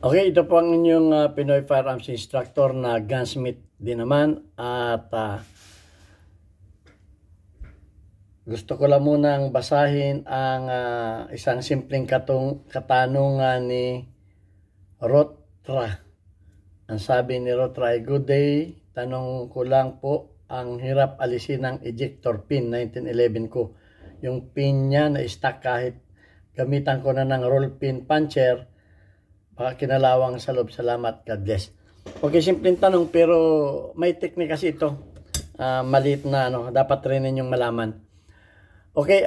Okay, ito po ang inyong Pinoy Firearms Instructor na gunsmith din naman. At gusto ko lang munang basahin ang isang simpleng katanungan ni Rotra. Ang sabi ni Rotra ay, "Good day, tanong ko lang po, ang hirap alisin ng ejector pin 1911 ko. Yung pin niya na stuck kahit gamitan ko na ng roll pin puncher. Baka kinalawang sa loob. Salamat. God bless." Okay, simpleng tanong pero may technique kasi ito. Maliit na dapat rin ninyong malaman. Okay,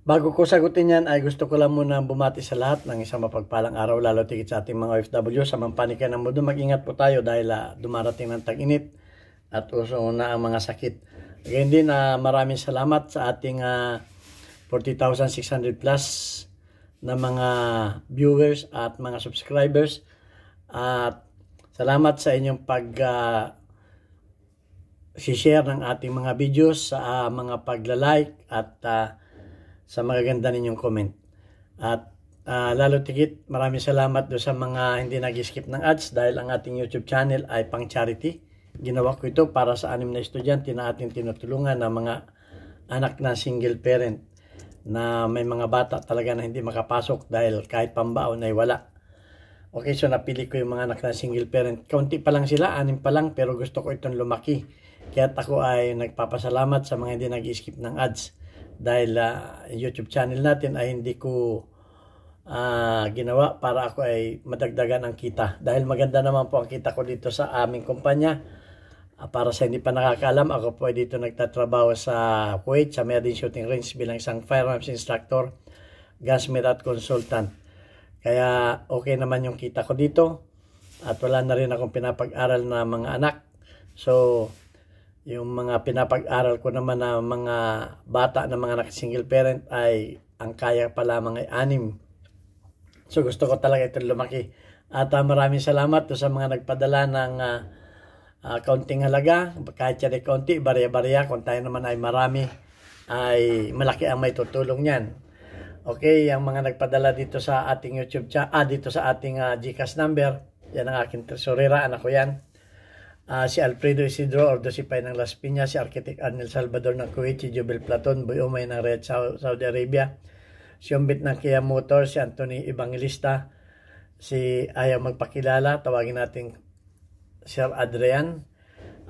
bago ko sagutin yan ay gusto ko lang muna bumati sa lahat ng isang mapagpalang araw, lalo tigit sa ating mga OFW sa mampanikay ng mundo. Mag-ingat po tayo dahil dumarating ng tag-init at uso na ang mga sakit. Again din, maraming salamat sa ating 40,600 plus na mga viewers at mga subscribers. At salamat sa inyong share ng ating mga videos, sa mga pagla-like at sa magaganda ninyong comment. At lalo tigit, maraming salamat do sa mga hindi nag-skip ng ads dahil ang ating YouTube channel ay pang charity. Ginawa ko ito para sa 6 na estudyante na ating tinutulungan na mga anak na single parent na may mga bata talaga na hindi makapasok dahil kahit pambaon ay wala. Okay, so napili ko yung mga anak na single parent. Kaunti pa lang sila, 6 pa lang, pero gusto ko itong lumaki. Kaya ako ay nagpapasalamat sa mga hindi nag-skip ng ads. Dahil YouTube channel natin ay hindi ko ginawa para ako ay madagdagan ang kita. Dahil maganda naman po ang kita ko dito sa aming kumpanya. Para sa hindi pa nakakaalam, ako po ay dito nagtatrabaho sa Kuwait, sa Medin Shooting Range bilang isang firearms instructor, gunsmith at consultant. Kaya okay naman yung kita ko dito. At wala na rin akong pinapag-aral na mga anak. So, yung mga pinapag-aral ko naman na mga bata na mga single parent ay ang kaya pa lamang ay 6. So gusto ko talaga itong lumaki. At maraming salamat sa mga nagpadala ng kaunting halaga. Kahit yan ay kaunti, barya-barya. Kung tayo naman ay marami, ay malaki ang may tutulong yan. Okay, ang mga nagpadala dito sa ating YouTube dito sa ating GCash number, yan ang aking tresurera, anak ko yan. Si Alfredo Isidro Ordosipay ng Las Piñas, si Architect Arnel Salvador ng Kuwait, si Jubel Platon, Boy Umay ng Riyadh, Saudi Arabia, si Umbit ng Kia Motors, si Anthony Evangelista, si Ayaw Magpakilala, tawagin natin Sir Adrian,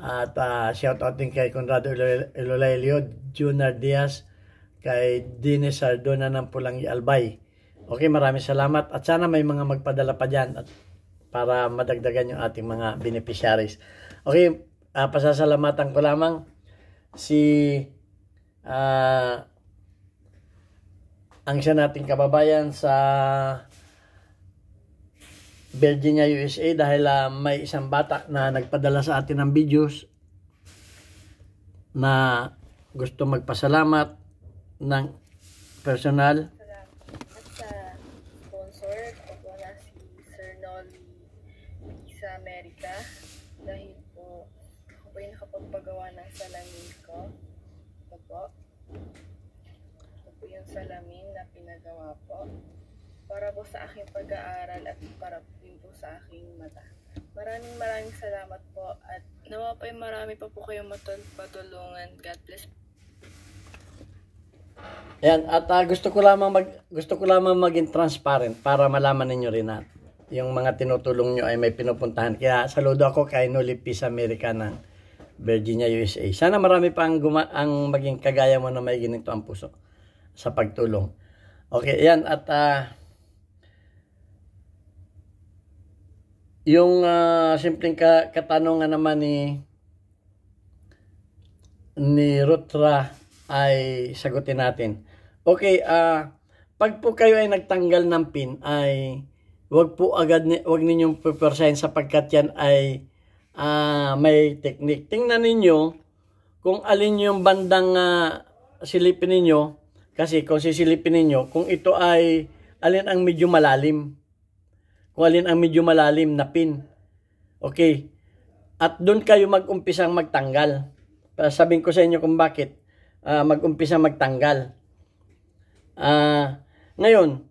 at shout out din kay Conrado Ilolelio, Junar Diaz, kay Dines Sardona ng Pulangi Albay. Okay, maraming salamat at sana may mga magpadala pa dyan at para madagdagan yung ating mga beneficiaries. Okay, pasasalamatan ko lamang si ang isa nating kababayan sa Virginia, USA dahil may isang bata na nagpadala sa atin ng videos na gusto magpasalamat ng personal. Sa Amerika dahil po ako po yung nakapagpagawa ng salamin ko. Ito po. Ito po yung salamin na pinagawa po para po sa aking pag-aaral at para po sa aking mata. Maraming salamat po at nawa po yung marami pa po kayong matulungan. God bless. Ayan, at gusto ko lamang maging transparent para malaman ninyo rin natin yung mga tinutulong nyo ay may pinupuntahan. Kaya saludo ako kay Noli Peace America ng Virginia, USA. Sana marami pa ang maging kagaya mo na may ginito ang puso sa pagtulong. Okay, yan. At yung simpleng katanungan naman ni Rutra ay sagutin natin. Okay, pag po kayo ay nagtanggal ng pin ay wag ninyong pupersahin sapagkat yan ay may technique. Tingnan ninyo kung alin yung bandang silipin ninyo. Kasi kung sisilipin ninyo, kung ito ay alin ang medyo malalim. Kung alin ang medyo malalim na pin. Okay. At doon kayo mag-umpisang magtanggal. Sabihin ko sa inyo kung bakit mag-umpisang magtanggal. Ngayon,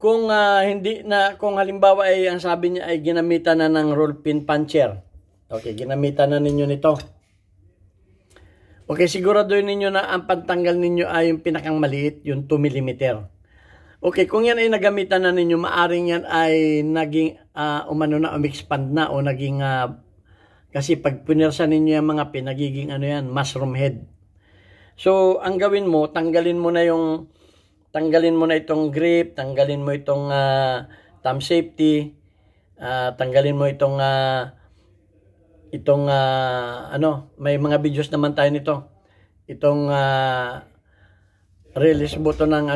kung halimbawa ay ang sabi niya ay ginamitan na ng roll pin puncher. Okay, ginamitan na ninyo nito. Okay, siguraduhin ninyo na ang pantanggal ninyo ay yung pinakang maliit, yung 2 mm. Okay, kung yan ay nagamitan na ninyo, maaring yan ay naging umexpand na o naging kasi pag pinirsa ninyo yung mga pin, nagiging mushroom head. So, ang gawin mo, tanggalin mo na itong grip, tanggalin mo itong thumb safety, tanggalin mo itong may mga videos naman tayo nito. Itong release button ng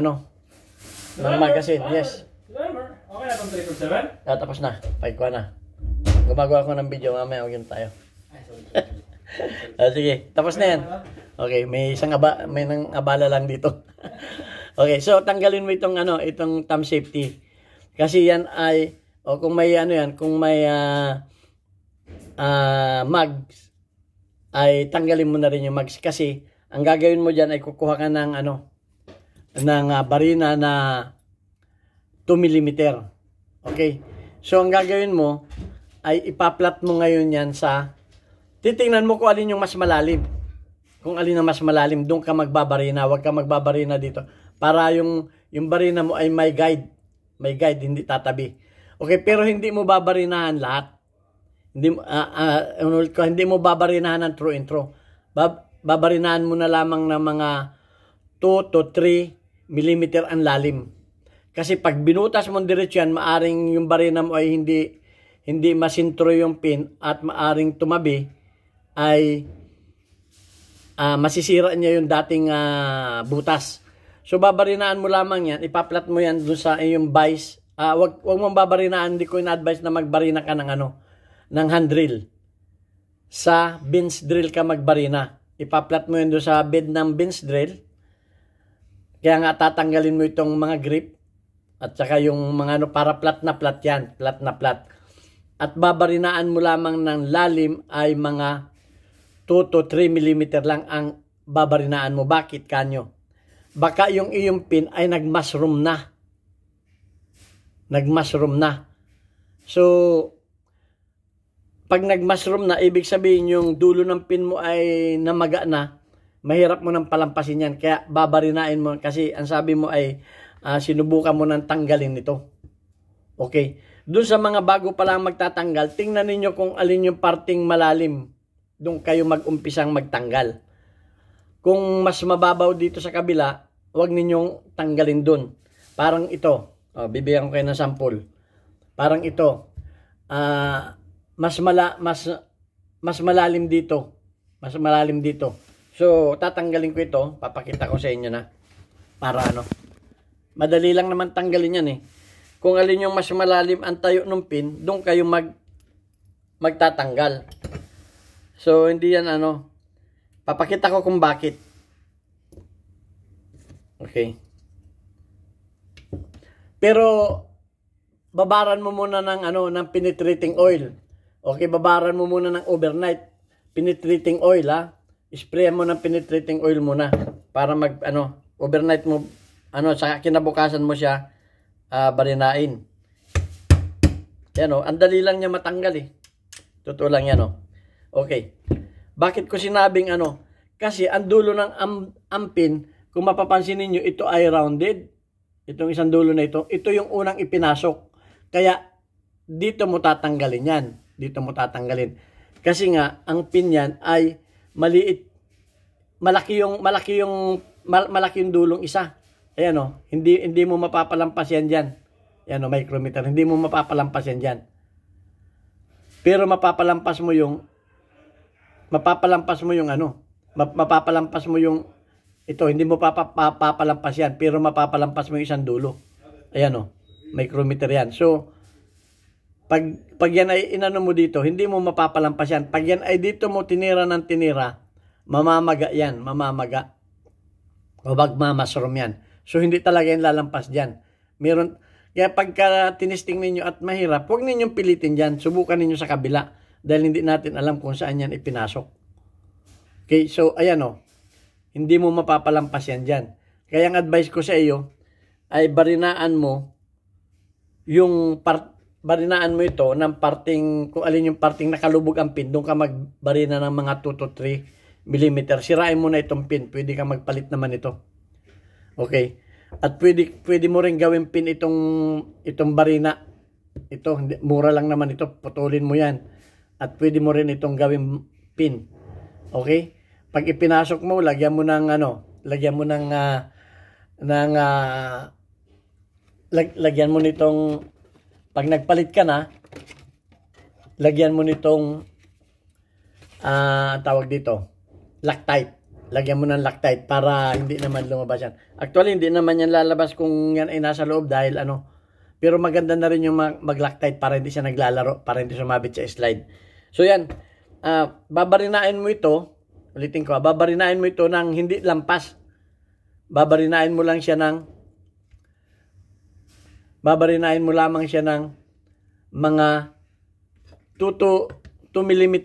ng magazine. Yes. Okay na itong 347? Tapos na. Paikuha na. Gumagawa ko ng video. Mamaya huwag tayo. Sige. Tapos na yan. Okay. May nang abala lang dito. Okay. So, tanggalin mo itong thumb safety. Kasi yan ay, kung may kung may mags, ay tanggalin mo na rin yung mags. Kasi, ang gagawin mo dyan ay kukuha ka ng barina na 2 mm. Okay? So, ang gagawin mo ay ipaplat mo ngayon yan titingnan mo kung alin yung mas malalim. Kung alin ang mas malalim, doon ka magbabarina. Huwag ka magbabarina dito. Para yung barina mo ay may guide. May guide, hindi tatabi. Okay, pero hindi mo babarinahan lahat. Hindi mo babarinahan ng through and through. Babarinahan mo na lamang ng mga 2 to 3 mm ang lalim. Kasi pag binutas mo diretso yan, maaring yung barina mo ay hindi masintro yung pin at maaring tumabi, ay masisira niya yung dating butas. So babarinaan mo lamang yan, ipaplat mo yan doon sa yung vice. Wag mong babarinaan, hindi ko in-advise na magbarina ka ng hand drill. Sa bench drill ka magbarina. Ipaplat mo yun doon sa bed ng bench drill. Kaya nga tatanggalin mo itong mga grip at saka yung mga para plat na plat yan, plat na plat. At babarinaan mo lamang ng lalim ay mga 2 to 3 mm lang ang babarinaan mo. Bakit kanyo? Baka yung iyong pin ay nagmushroom na. Nagmushroom na. So, pag nagmushroom na, ibig sabihin yung dulo ng pin mo ay namaga na, mahirap mo nang palampasin yan. Kaya babarinain mo kasi ang sabi mo ay sinubukan mo nang tanggalin nito. Okay. Doon sa mga bago pa lang magtatanggal, tingnan ninyo kung alin yung parting malalim. Doon kayo mag-umpisang magtanggal. Kung mas mababaw dito sa kabila, huwag ninyong tanggalin doon. Parang ito. Bibigyan ko kayo ng sample. Parang ito. Mas malalim dito. Mas malalim dito. So, tatanggalin ko ito. Papakita ko sa inyo na. Para madali lang naman tanggalin yan eh. Kung alin yung mas malalim ang tayo ng pin, doon kayo magtatanggal. So, hindi yan papakita ko kung bakit. Okay. Pero, babaran mo muna ng penetrating oil. Okay, babaran mo muna ng overnight penetrating oil, Sprayan mo ng penetrating oil muna para overnight mo, sa kinabukasan mo siya barinain. Yan ang dali lang niya matanggal eh. Totoo lang yan Okay. Bakit ko sinabing kasi ang dulo ng ampin, kung mapapansin niyo ito ay rounded. Itong isang dulo na ito yung unang ipinasok. Kaya dito mo tatanggalin yan. Dito mo tatanggalin. Kasi nga ang pin yan ay maliit. Malaki yung dulong isa. Ayan hindi mo mapapalampas yan diyan. Ayan micrometer, hindi mo mapapalampas yan diyan. Pero mapapalampas mo yung ito, hindi mo papalampas yan, pero mapapalampas mo yung isang dulo. Ayan micrometer yan. So, pag yan ay inano mo dito, hindi mo mapapalampas yan. Pag yan ay dito mo tinira ng tinira, mamamaga yan, mamamaga. O magmamashroom yan. So, hindi talaga yan lalampas dyan. Kaya pagka tinisting ninyo at mahirap, huwag ninyong pilitin dyan. Subukan ninyo sa kabila. Dahil hindi natin alam kung saan yan ipinasok. Okay, so, ayan hindi mo mapapalampas yan dyan. Kaya ang advice ko sa iyo, ay barinaan mo yung barinaan mo ito ng parting, kung alin yung parting nakalubog ang pin, doon ka magbarina ng mga 2 to 3 mm. Sirain mo na itong pin, pwede ka magpalit naman ito. Okay. At pwede mo rin gawin pin itong barina. Ito, mura lang naman ito, putulin mo yan. At pwede mo rin itong gawin pin. Okay? Pag ipinasok mo, lagyan mo ng lagyan mo nitong, pag nagpalit ka na, lagyan mo nitong tawag dito, Loctite. Lagyan mo ng Loctite para hindi naman lumabas yan. Actually, hindi naman yan lalabas kung yan ay nasa loob dahil pero maganda na rin yung mag-Loctite para hindi siya naglalaro, para hindi sumabit sa slide. So yan, babarinain mo ito, ulitin ko, babarinain mo ito ng hindi lampas. Babarinain mo lamang siya ng mga 2 mm.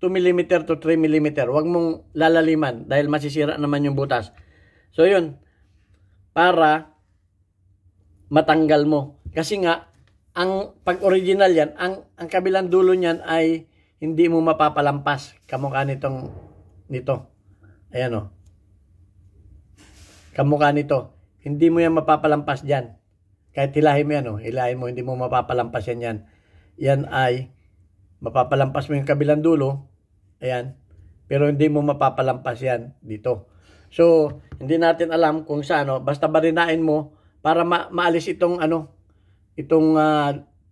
2 mm to 3 mm. Huwag mong lalaliman dahil masisira naman yung butas. So yun, para matanggal mo. Kasi nga, pag original yan, ang kabilang dulo niyan ay hindi mo mapapalampas. Kamukha nito. Ayan o. Kamukha nito. Hindi mo yan mapapalampas dyan. Kahit hilahin mo yan o. Hilahin mo, hindi mo mapapalampas yan. Yan ay, mapapalampas mo yung kabilang dulo. Ayan. Pero hindi mo mapapalampas yan dito. So, hindi natin alam kung saan. Basta barinain mo para maalis itong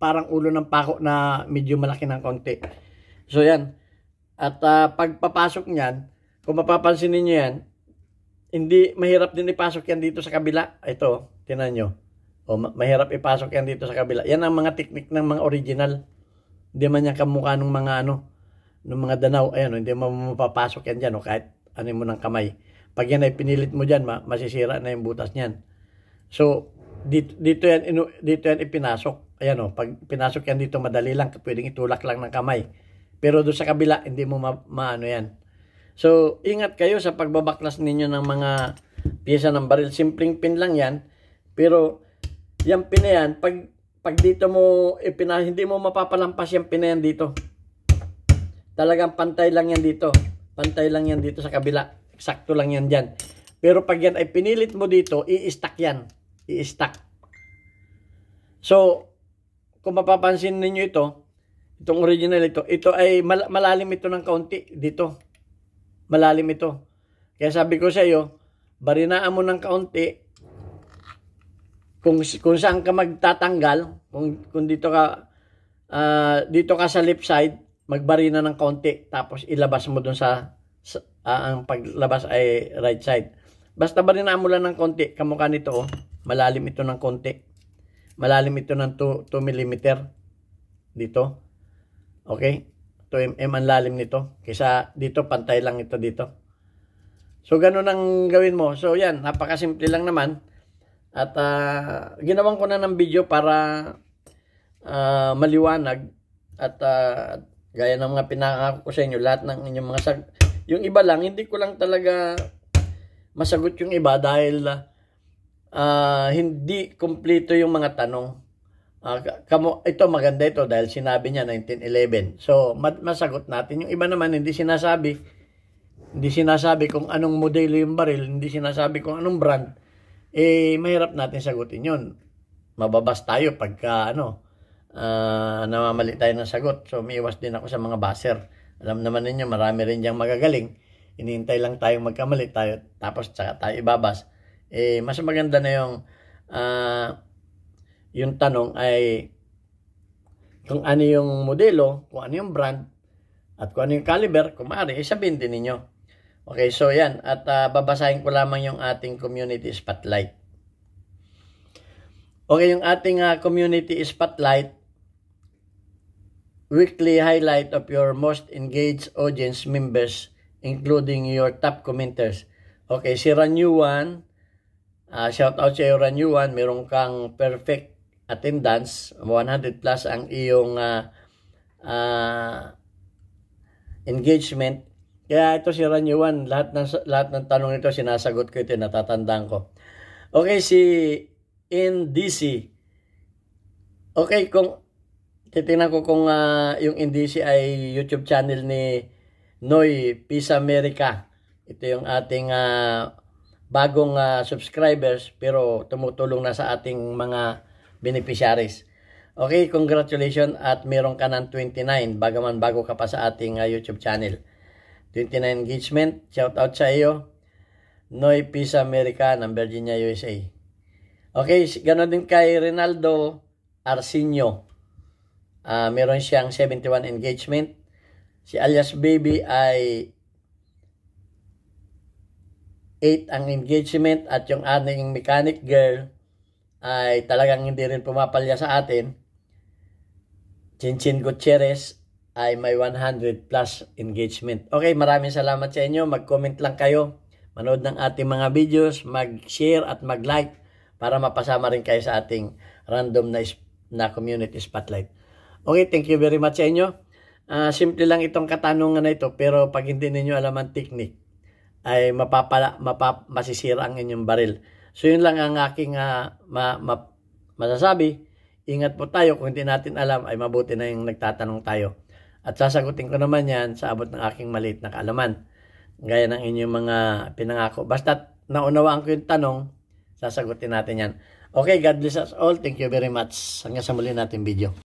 parang ulo ng pako na medyo malaki ng konti. So, yan. At pagpapasok niyan, kung mapapansin niyo yan, hindi mahirap din ipasok yan dito sa kabila. Ito, tinan nyo. Mahirap ipasok yan dito sa kabila. Yan ang mga teknik ng mga original. Hindi man yan kamukha ng mga ng mga danaw. Ayan, hindi mo mapapasok yan dyan. Kahit ano mo ng kamay. Pag yan ay pinilit mo dyan, masisira na yung butas niyan. So, dito yan ipinasok. Ayan pag pinasok yan dito, madali lang. Pwedeng itulak lang ng kamay. Pero doon sa kabila, hindi mo maano yan. So, ingat kayo sa pagbabaklas ninyo ng mga piyesa ng baril. Simpleng pin lang yan. Pero, yung pin na yan, pag dito mo hindi mo mapapalampas yung pin na yan dito. Talagang pantay lang yan dito. Pantay lang yan dito sa kabila. Eksakto lang yan dyan. Pero pag yan ay pinilit mo dito, i-stack yan. I-stack. So, kung mapapansin ninyo itong original ito ay malalim ito ng kaunti dito. Malalim ito. Kaya sabi ko sa iyo, barinaan mo ng kaunti. Kung saan ka magtatanggal, kung dito ka sa left side, magbarina ng kaunti. Tapos ilabas mo dun ang paglabas ay right side. Basta barinaan mo lang ng kaunti. Kamukha nito, malalim ito ng kaunti. Malalim ito ng 2 mm dito. Okay? 2 mm ang lalim nito. Kaysa dito, pantay lang ito dito. So, ganun ang gawin mo. So, yan. Napakasimple lang naman. At ginawan ko na ng video para maliwanag. At gaya ng mga pinangako ko sa inyo, lahat ng inyong mga yung iba lang, hindi ko lang talaga masagot yung iba dahil hindi kompleto yung mga tanong. Ito maganda ito dahil sinabi niya 1911. So, masagot natin. Yung iba naman hindi sinasabi. Hindi sinasabi kung anong modelo yung baril. Hindi sinasabi kung anong brand. Mahirap natin sagutin yun. Mababas tayo pagka namamali tayo ng sagot. So, umiiwas din ako sa mga baser. Alam naman ninyo, marami rin diyang magagaling. Hinihintay lang tayong magkamali tayo. Tapos, saka tayo ibabas. Mas maganda na yung tanong ay kung ano yung modelo, kung ano yung brand, at kung ano yung caliber, kung maaari, sabihin din ninyo. Okay, so yan. At babasahin ko lamang yung ating community spotlight. Okay, yung ating community spotlight, weekly highlight of your most engaged audience members, including your top commenters. Okay, si Ranyuan, shout out sa iyo Ranyuan, meron kang perfect attendance, 100 plus ang iyong engagement. Kaya ito si Ranyuan, lahat ng tanong nito sinasagot ko, ito natatandaan ko. Okay, si NDC, Okay, kung titingnan ko kung yung NDC ay YouTube channel ni Noy Peace America. Ito yung ating bagong subscribers pero tumutulong na sa ating mga beneficiaries. Okay, congratulations at meron ka ng 29 bago ka pa sa ating YouTube channel. 29 engagement, shout out sa iyo. Noy Peace America ng Virginia, USA. Okay, ganoon din kay Rinaldo Arsenio. Meron siyang 71 engagement. Si alias Baby ay 8 ang engagement at yung ating mechanic girl ay talagang hindi rin pumapalya sa atin. Chinchin Gutierrez ay may 100 plus engagement. Okay, maraming salamat sa inyo. Mag-comment lang kayo. Manood ng ating mga videos, mag-share at mag-like para mapasama rin kayo sa ating random na community spotlight. Okay, thank you very much sa inyo. Simple lang itong katanungan na ito pero pag hindi ninyo alam ang technique ay masisira ang inyong baril. So yun lang ang aking masasabi. Ingat po tayo kung hindi natin alam ay mabuti na yung nagtatanong tayo. At sasagutin ko naman yan sa abot ng aking maliit na kaalaman. Gaya ng inyong mga pinangako. Basta naunawaan ko yung tanong, sasagutin natin yan. Okay, God bless us all. Thank you very much. Hanggang sa muli natin video.